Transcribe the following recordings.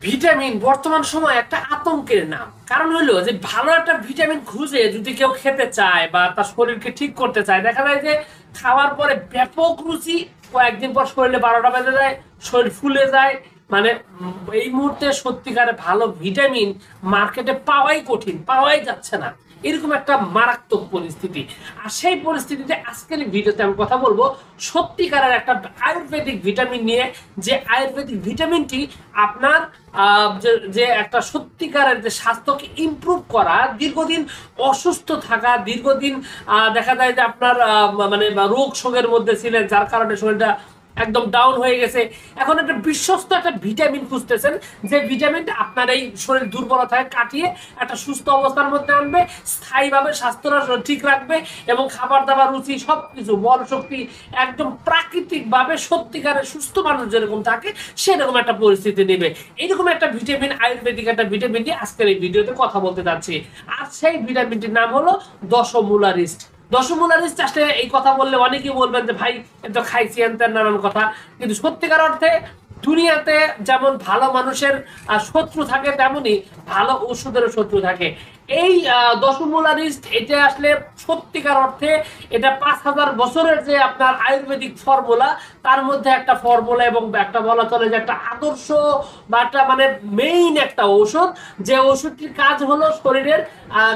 Vitamin বর্তমান সময় একটা আতঙ্কের নাম। কারণ হলো যে ভালো একটা ভিটামিন খুঁজে যদি কেউ খেতে চায় বা তার শরীরকে ঠিক করতে চায়, দেখা যায় যে খাওয়ার পরে ব্যাপক রুচি, কয়েকদিন পর শরীরে 12টা বেজে যায়, শরীর ফুলে যায়। মানে এই মুহূর্তে সত্যিকারে ভালো ভিটামিন মার্কেটে পাওয়াই কঠিন, পাওয়াই যাচ্ছে না। এরকম একটা মারাত্মক পরিস্থিতি। আর সেই পরিস্থিতিতে আজকের ভিডিওতে আমি কথা বলবো সত্যিকারের একটা আয়ুর্বেদিক ভিটামিন নিয়ে, যে আয়ুর্বেদিক ভিটামিনটি আপনার যে একটা সত্যিকারের যে স্বাস্থ্যকে ইমপ্রুভ করা, দীর্ঘদিন অসুস্থ থাকা, দীর্ঘদিন দেখা যায় যে আপনার মানে রোগ শোকের মধ্যে ছিলেন, যার কারণে শরীরটা একদম ডাউন হয়ে গেছে। এখন একটা বিশ্বস্ত একটা ভিটামিন খুঁজতেছেন, যে ভিটামিনটা আপনার এই শরীর দুর্বলতাকে কাটিয়ে একটা সুস্থ অবস্থার মধ্যে আনবে, স্থায়ীভাবে স্বাস্থ্যটা ঠিক রাখবে, এবং খাবার দাবার রুচি সবকিছু বল শক্তি একদম প্রাকৃতিকভাবে সত্যিকারের সুস্থ মানুষ যেরকম থাকে সেরকম একটা পরিস্থিতি নেবে। এইরকম একটা ভিটামিন, আয়ুর্বেদিক একটা ভিটামিন নিয়ে আজকের এই ভিডিওতে কথা বলতে যাচ্ছি। আর সেই ভিটামিনটির নাম হলো দশমূলারিস্ট। দশমূলারিস্ট আসলে এই কথা বললে অনেকেই বলবেন যে ভাই এ তো খাইছি এনতেন নানান কথা, কিন্তু সত্যিকার অর্থে দুনিয়াতে যেমন ভালো মানুষের শত্রু থাকে, তেমনি ভালো ওষুধেরও শত্রু থাকে। এই দশমূলারিস্ট এটা আসলে সত্যিকার অর্থে এটা 5000 বছরের যে আপনার আয়ুর্বেদিক ফর্মুলা, তার মধ্যে একটা ফর্মুলা, এবং একটা বলা চলে যে একটা আদর্শ বা একটা মানে মেইন একটা ঔষধ। যে ওষুধটির কাজ হলো শরীরের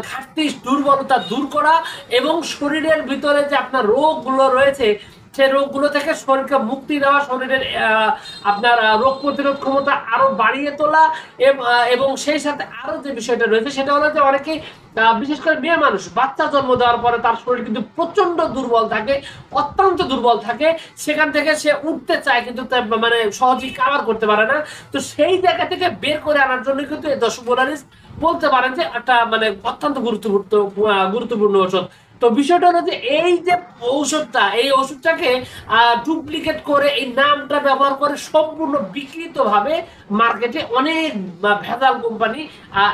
ঘাটতি দুর্বলতা দূর করা, এবং শরীরের ভিতরে যে আপনার রোগগুলো রয়েছে সেই রোগগুলো থেকে শরীরকে মুক্তি দেওয়া, শরীরের আপনার রোগ প্রতিরোধ ক্ষমতা আরো বাড়িয়ে তোলা। এবং সেই সাথে আরো যে বিষয়টা রয়েছে সেটা হলো যে অনেকেই বিশেষ করে মেয়ে মানুষ বাচ্চা জন্ম দেওয়ার পরে তার শরীর কিন্তু প্রচন্ড দুর্বল থাকে, অত্যন্ত দুর্বল থাকে। সেখান থেকে সে উঠতে চায় কিন্তু মানে সহজেই কাভার করতে পারে না। তো সেই জায়গা থেকে বের করে আনার জন্য কিন্তু এই দশমূলারিস্ট বলতে পারেন যে একটা মানে অত্যন্ত গুরুত্বপূর্ণ ওষুধ। তো বিষয়টা হলো যে এই যে ঔষধটা, এই ওষুধটাকে ডুপ্লিকেট করে এই নামটা ব্যবহার করে সম্পূর্ণ বিকৃত ভাবে মার্কেটে অনেক ভেজাল কোম্পানি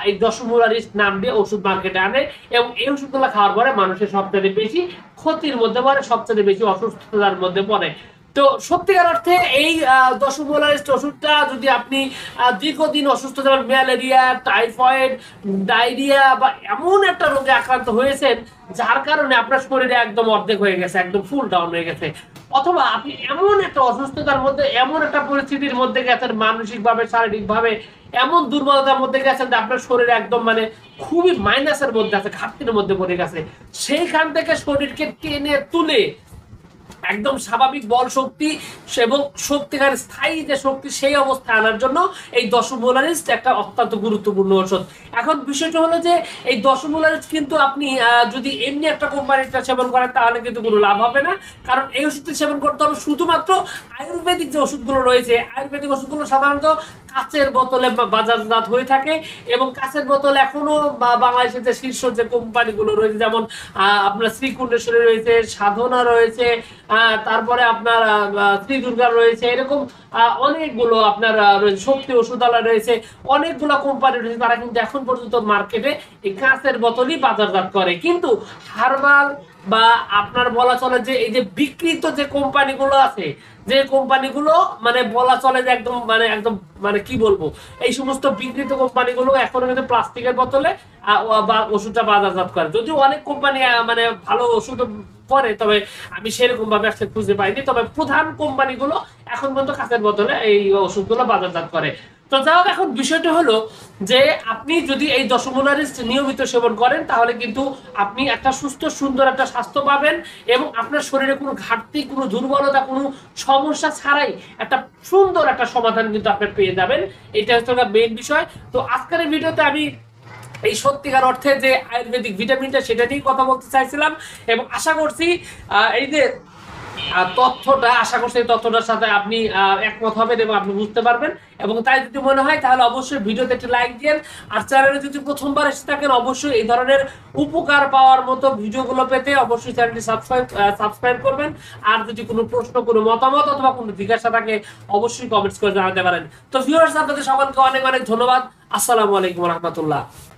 এই দশমূলারিস্ট নাম দিয়ে ওষুধ মার্কেটে আনে, এবং এই ওষুধগুলো খাওয়ার পরে মানুষের সবচেয়ে বেশি ক্ষতির মধ্যে পড়ে, সবচেয়ে বেশি অসুস্থতার মধ্যে পড়ে। তো সত্যিকার অর্থে এই দশমূলারিস্ট ওষুধটা যদি আপনি দীর্ঘদিন অসুস্থ, যেমন ম্যালেরিয়া, টাইফয়েড, ডায়রিয়া বা এমন একটা রোগে আক্রান্ত হয়েছেন যার কারণে আপনার শরীরে একদম অর্ধেক হয়ে গেছে, একদম ফুল ডাউন হয়ে গেছে, অথবা আপনি এমন একটা অসুস্থতার মধ্যে, এমন একটা পরিস্থিতির মধ্যে গেছেন, মানসিক ভাবে শারীরিক ভাবে এমন দুর্বলতার মধ্যে গেছেন যে আপনার শরীরে একদম মানে খুবই মাইনাসের মধ্যে আছে, ঘাটতির মধ্যে পড়ে গেছে, সেইখান থেকে শরীরকে টেনে তুলে একদম স্বাভাবিক বল শক্তি এবং শক্তিকার স্থায়ী যে শক্তি সেই অবস্থায় আনার জন্য এই দশমূলারিস্ট একটা অত্যন্ত গুরুত্বপূর্ণ ওষুধ। এখন বিষয়টা হলো যে এই দশমূলারিস্ট কিন্তু আপনি যদি এমনি একটা কোম্পানিটা সেবন করেন তাহলে কিন্তু কোনো লাভ হবে না। কারণ এই ওষুধটি সেবন করতে হবে শুধুমাত্র আয়ুর্বেদিক যে ওষুধগুলো রয়েছে। আয়ুর্বেদিক ওষুধগুলো সাধারণত কাচের বোতলে বাজারজাত হয়ে থাকে, এবং কাচের বোতল এখনো বাংলাদেশের যে শীর্ষ যে কোম্পানিগুলো রয়েছে, যেমন আপনার শ্রীকুণ্ডেশ্বরী রয়েছে, সাধনা রয়েছে, তারপরে আপনার শ্রী দুর্গা রয়েছে, এরকম অনেকগুলো আপনার শক্তি ওষুধালয় রয়েছে, অনেকগুলো কোম্পানি রয়েছে, তারা কিন্তু এখন পর্যন্ত মার্কেটে এই কাঁচের বোতলই বাজারজাত করে। কিন্তু হার্বাল বা আপনার বলা চলে যে এই যে বিকৃত যে কোম্পানিগুলো আছে, যে কোম্পানিগুলো মানে বলা চলে যে একদম মানে কি বলবো, এই সমস্ত বিকৃত কোম্পানিগুলো এখনো কিন্তু প্লাস্টিকের বোতলে ওষুধটা বাজারজাত করে। যদিও অনেক কোম্পানি মানে ভালো ওষুধ করে, তবে আমি সেরকম ভাবে আসলে খুঁজে পাইনি। তবে প্রধান কোম্পানিগুলো এখন পর্যন্ত কাঁচের বোতলে এই ওষুধগুলো বাজারজাত করে। তো যাই হোক, এখন বিষয়টা হলো যে আপনি যদি এই দশমূলারিস্ট নিয়মিত সেবন করেন তাহলে কিন্তু আপনি একটা সুস্থ সুন্দর একটা স্বাস্থ্য পাবেন, এবং আপনার শরীরে কোনো ঘাটতি, কোনো দুর্বলতা, কোনো সমস্যা ছাড়াই একটা সুন্দর একটা সমাধান কিন্তু আপনি পেয়ে যাবেন। এটা হচ্ছে মেইন বিষয়। তো আজকের এই ভিডিওতে আমি এই সত্যিকার অর্থে যে আয়ুর্বেদিক ভিটামিনটা সেটা নিয়ে কথা বলতে চাইছিলাম, এবং আশা করছি এই যে তথ্যটা, আশা করছি এই তথ্যটার সাথে আপনি একমত হবেন এবং আপনি বুঝতে পারবেন। এবং তাই যদি মনে হয় তাহলে অবশ্যই ভিডিওতে একটি লাইক দিন। আর চ্যানেলে যদি প্রথমবার এসে থাকেন অবশ্যই এই ধরনের উপকার পাওয়ার মতো ভিডিওগুলো পেতে অবশ্যই চ্যানেলটি সাবস্ক্রাইব করবেন। আর যদি কোনো প্রশ্ন, কোনো মতামত অথবা কোনো জিজ্ঞাসা থাকে অবশ্যই কমেন্টস করে জানাতে পারেন। তো ভিউয়ার্স, আপনাদের সকলকে অনেক অনেক ধন্যবাদ। আসসালামু আলাইকুম রহমতুল্লাহ।